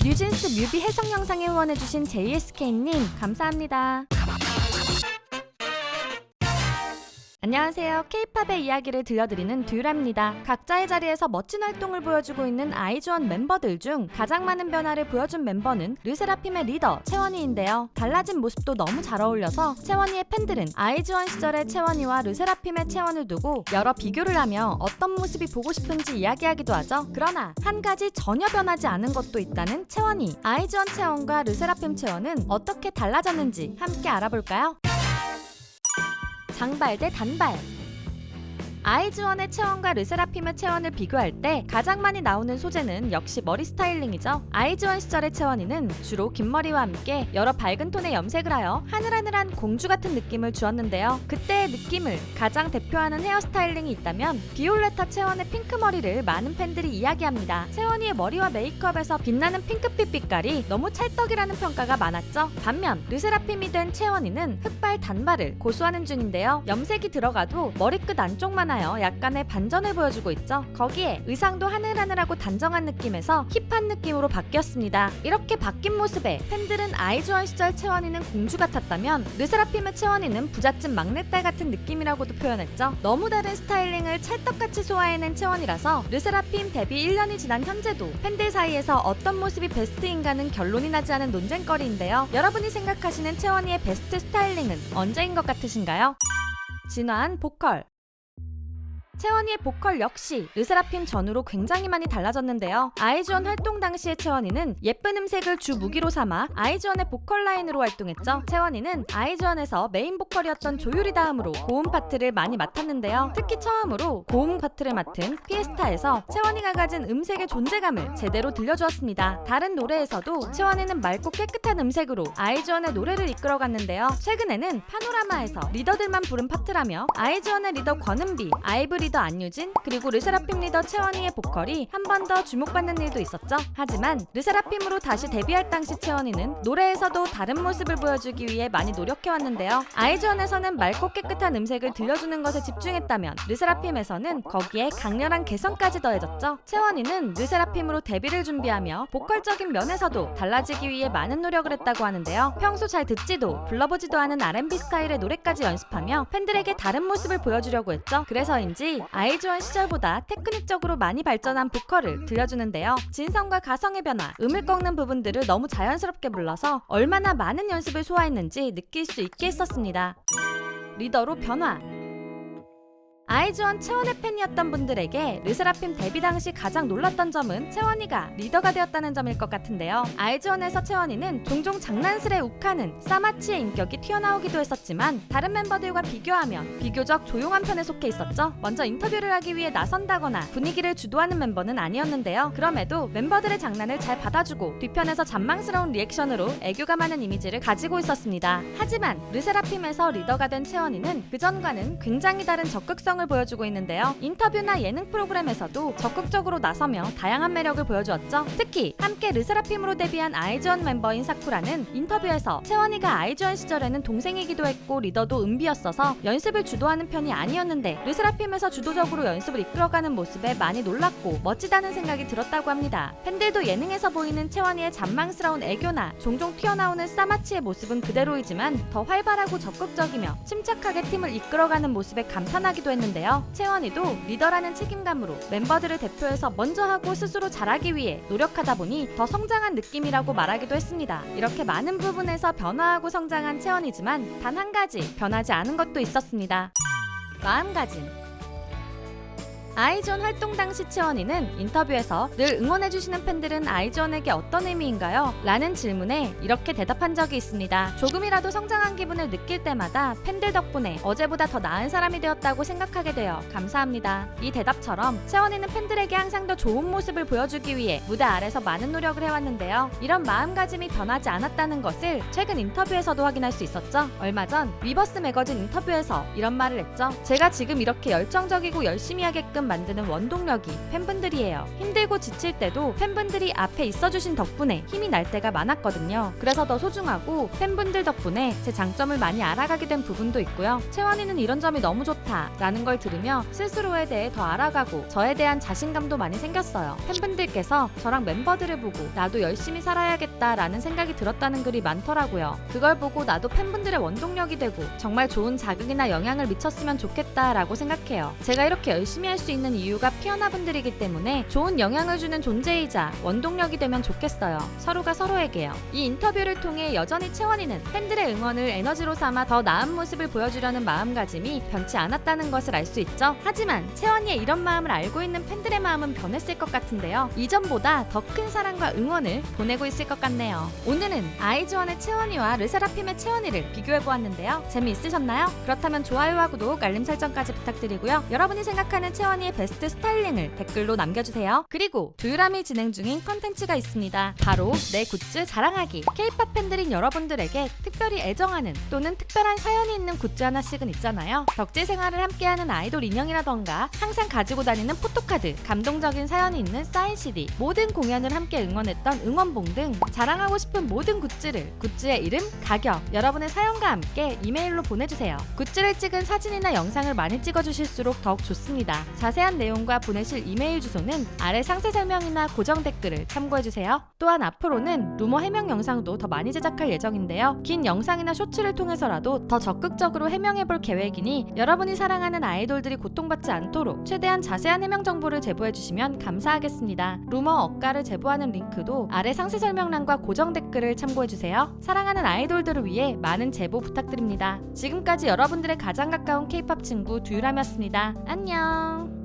뉴진스 뮤비 해석 영상에 후원해주신 JSK님 감사합니다. 안녕하세요. K-팝의 이야기를 들려드리는 듀라입니다. 각자의 자리에서 멋진 활동을 보여주고 있는 아이즈원 멤버들 중 가장 많은 변화를 보여준 멤버는 르세라핌의 리더 채원이인데요. 달라진 모습도 너무 잘 어울려서 채원이의 팬들은 아이즈원 시절의 채원이와 르세라핌의 채원을 두고 여러 비교를 하며 어떤 모습이 보고 싶은지 이야기하기도 하죠. 그러나 한 가지 전혀 변하지 않은 것도 있다는 채원이. 아이즈원 채원과 르세라핌 채원은 어떻게 달라졌는지 함께 알아볼까요? 장발 대 단발. 아이즈원의 채원과 르세라핌의 채원을 비교할 때 가장 많이 나오는 소재는 역시 머리 스타일링이죠. 아이즈원 시절의 채원이는 주로 긴 머리와 함께 여러 밝은 톤의 염색을 하여 하늘하늘한 공주 같은 느낌을 주었는데요. 그때의 느낌을 가장 대표하는 헤어스타일링이 있다면 비올레타 채원의 핑크 머리를 많은 팬들이 이야기합니다. 채원이의 머리와 메이크업에서 빛나는 핑크빛 빛깔이 너무 찰떡이라는 평가가 많았죠. 반면 르세라핌이 된 채원이는 흑발 단발을 고수하는 중인데요. 염색이 들어가도 머리끝 안쪽만 약간의 반전을 보여주고 있죠. 거기에 의상도 하늘하늘하고 단정한 느낌에서 힙한 느낌으로 바뀌었습니다. 이렇게 바뀐 모습에 팬들은 아이즈원 시절 채원이는 공주 같았다면 르세라핌의 채원이는 부잣집 막내딸 같은 느낌이라고도 표현했죠. 너무 다른 스타일링을 찰떡같이 소화해낸 채원이라서 르세라핌 데뷔 1년이 지난 현재도 팬들 사이에서 어떤 모습이 베스트인가는 결론이 나지 않은 논쟁거리인데요. 여러분이 생각하시는 채원이의 베스트 스타일링은 언제인 것 같으신가요? 진화한 보컬. 채원이의 보컬 역시 르세라핌 전후로 굉장히 많이 달라졌는데요. 아이즈원 활동 당시의 채원이는 예쁜 음색을 주 무기로 삼아 아이즈원의 보컬 라인으로 활동했죠. 채원이는 아이즈원에서 메인 보컬이었던 조유리 다음으로 고음 파트를 많이 맡았는데요. 특히 처음으로 고음 파트를 맡은 피에스타에서 채원이가 가진 음색의 존재감을 제대로 들려주었습니다. 다른 노래에서도 채원이는 맑고 깨끗한 음색으로 아이즈원의 노래를 이끌어갔는데요. 최근에는 파노라마에서 리더들만 부른 파트라며 아이즈원의 리더 권은비, 아이브 리더 안유진, 그리고 르세라핌 리더 채원이의 보컬이 한 번 더 주목받는 일도 있었죠. 하지만 르세라핌으로 다시 데뷔할 당시 채원이는 노래에서도 다른 모습을 보여주기 위해 많이 노력해왔는데요. 아이즈원에서는 맑고 깨끗한 음색을 들려주는 것에 집중했다면 르세라핌에서는 거기에 강렬한 개성까지 더해졌죠. 채원이는 르세라핌으로 데뷔를 준비하며 보컬적인 면에서도 달라지기 위해 많은 노력을 했다고 하는데요. 평소 잘 듣지도 불러보지도 않은 R&B 스타일의 노래까지 연습하며 팬들에게 다른 모습을 보여주려고 했죠. 그래서인지 아이즈원 시절보다 테크닉적으로 많이 발전한 보컬을 들려주는데요. 진성과 가성의 변화, 음을 꺾는 부분들을 너무 자연스럽게 불러서 얼마나 많은 연습을 소화했는지 느낄 수 있게 했었습니다. 리더로 변화. 아이즈원 채원의 팬이었던 분들에게 르세라핌 데뷔 당시 가장 놀랐던 점은 채원이가 리더가 되었다는 점일 것 같은데요. 아이즈원에서 채원이는 종종 장난스레 욱하는 싸마치의 인격이 튀어나오기도 했었지만 다른 멤버들과 비교하면 비교적 조용한 편에 속해 있었죠. 먼저 인터뷰를 하기 위해 나선다거나 분위기를 주도하는 멤버는 아니었는데요. 그럼에도 멤버들의 장난을 잘 받아주고 뒤편에서 잔망스러운 리액션으로 애교가 많은 이미지를 가지고 있었습니다. 하지만 르세라핌에서 리더가 된 채원이는 그전과는 굉장히 다른 적극성을 보여주고 있는데요. 인터뷰나 예능 프로그램에서도 적극적으로 나서며 다양한 매력을 보여주었죠. 특히 함께 르세라핌으로 데뷔한 아이즈원 멤버인 사쿠라는 인터뷰에서 채원이가 아이즈원 시절에는 동생이기도 했고 리더도 은비였어서 연습을 주도하는 편이 아니었는데 르세라핌에서 주도적으로 연습을 이끌어가는 모습에 많이 놀랐고 멋지다는 생각이 들었다고 합니다. 팬들도 예능에서 보이는 채원이의 잔망스러운 애교나 종종 튀어나오는 싸마치의 모습은 그대로이지만 더 활발하고 적극적이며 침착하게 팀을 이끌어가는 모습에 감탄하기도 했는데요. 채원이도 리더라는 책임감으로 멤버들을 대표해서 먼저 하고 스스로 잘하기 위해 노력하다 보니 더 성장한 느낌이라고 말하기도 했습니다. 이렇게 많은 부분에서 변화하고 성장한 채원이지만 단 한 가지 변하지 않은 것도 있었습니다. 마음가짐. 아이즈원 활동 당시 채원이는 인터뷰에서 늘 응원해주시는 팬들은 아이즈원에게 어떤 의미인가요? 라는 질문에 이렇게 대답한 적이 있습니다. 조금이라도 성장한 기분을 느낄 때마다 팬들 덕분에 어제보다 더 나은 사람이 되었다고 생각하게 되어 감사합니다. 이 대답처럼 채원이는 팬들에게 항상 더 좋은 모습을 보여주기 위해 무대 아래서 많은 노력을 해왔는데요. 이런 마음가짐이 변하지 않았다는 것을 최근 인터뷰에서도 확인할 수 있었죠. 얼마 전 위버스 매거진 인터뷰에서 이런 말을 했죠. 제가 지금 이렇게 열정적이고 열심히 하게끔 만큼은 만드는 원동력이 팬분들이에요. 힘들고 지칠 때도 팬분들이 앞에 있어주신 덕분에 힘이 날 때가 많았거든요. 그래서 더 소중하고 팬분들 덕분에 제 장점을 많이 알아가게 된 부분도 있고요. 채원이는 이런 점이 너무 좋다 라는 걸 들으며 스스로에 대해 더 알아가고 저에 대한 자신감도 많이 생겼어요. 팬분들께서 저랑 멤버들을 보고 나도 열심히 살아야겠다 라는 생각이 들었다는 글이 많더라고요. 그걸 보고 나도 팬분들의 원동력이 되고 정말 좋은 자극이나 영향을 미쳤으면 좋겠다 라고 생각해요. 제가 이렇게 열심히 할 수 있는 이유가 피어나 분들이기 때문에 좋은 영향을 주는 존재이자 원동력이 되면 좋겠어요. 서로가 서로에게요. 이 인터뷰를 통해 여전히 채원이는 팬들의 응원을 에너지로 삼아 더 나은 모습을 보여주려는 마음가짐이 변치 않았다는 것을 알 수 있죠. 하지만 채원이의 이런 마음을 알고 있는 팬들의 마음은 변했을 것 같은데요. 이전보다 더 큰 사랑과 응원을 보내고 있을 것 같네요. 오늘은 아이즈원의 채원이와 르세라핌의 채원이를 비교해보았는데요. 재미있으셨나요? 그렇다면 좋아요와 구독, 알림 설정까지 부탁드리고요. 여러분이 생각하는 채원이의 베스트 스타일링을 댓글로 남겨주세요. 그리고 두유람이 진행 중인 컨텐츠가 있습니다. 바로 내 굿즈 자랑하기. K-POP 팬들인 여러분들에게 특별히 애정하는 또는 특별한 사연이 있는 굿즈 하나씩은 있잖아요. 덕질 생활을 함께하는 아이돌 인형이라던가 항상 가지고 다니는 포토카드, 감동적인 사연이 있는 사인 CD, 모든 공연을 함께 응원했던 응원봉 등 자랑하고 싶은 모든 굿즈를 굿즈의 이름, 가격, 여러분의 사연과 함께 이메일로 보내주세요. 굿즈를 찍은 사진이나 영상을 많이 찍어주실수록 더욱 좋습니다. 자세한 내용과 보내실 이메일 주소는 아래 상세 설명이나 고정 댓글을 참고해주세요. 또한 앞으로는 루머 해명 영상도 더 많이 제작할 예정인데요. 긴 영상이나 쇼츠를 통해서라도 더 적극적으로 해명해볼 계획이니 여러분이 사랑하는 아이돌들이 고통받지 않도록 최대한 자세한 해명 정보를 제보해주시면 감사하겠습니다. 루머 억가를 제보하는 링크도 아래 상세 설명란과 고정 댓글을 참고해주세요. 사랑하는 아이돌들을 위해 많은 제보 부탁드립니다. 지금까지 여러분들의 가장 가까운 K-POP 친구 두유람이었습니다. 안녕.